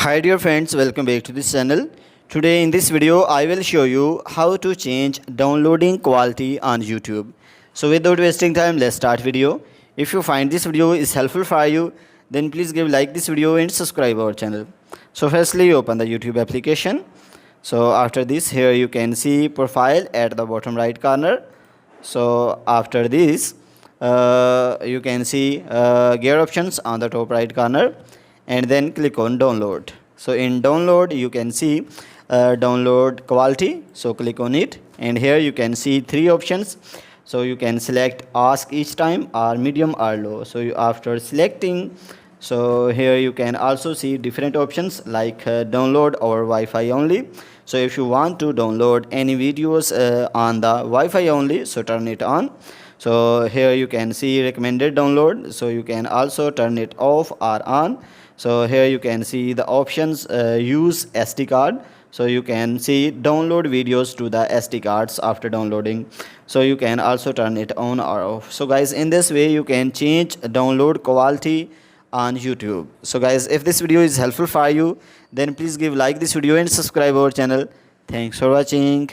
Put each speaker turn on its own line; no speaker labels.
Hi dear friends, welcome back to this channel. Today in this video I will show you how to change downloading quality on YouTube. So without wasting time, let's start video. If you find this video is helpful for you, then please give like this video and subscribe our channel. So firstly open the YouTube application. So after this, here you can see profile at the bottom right corner. So after this, you can see gear options on the top right corner, and then click on download. So in download you can see download quality, so click on it, and here you can see three options. So you can select ask each time or medium or low. So after selecting, so here you can also see different options like download over Wi-Fi only. So if you want to download any videos on the Wi-Fi only, so turn it on. So here you can see recommended download, so you can also turn it off or on. So here you can see the options, use SD card. So you can see download videos to the SD cards after downloading. So you can also turn it on or off. So guys, in this way you can change download quality on YouTube. So guys, if this video is helpful for you, then please give like this video and subscribe our channel. Thanks for watching.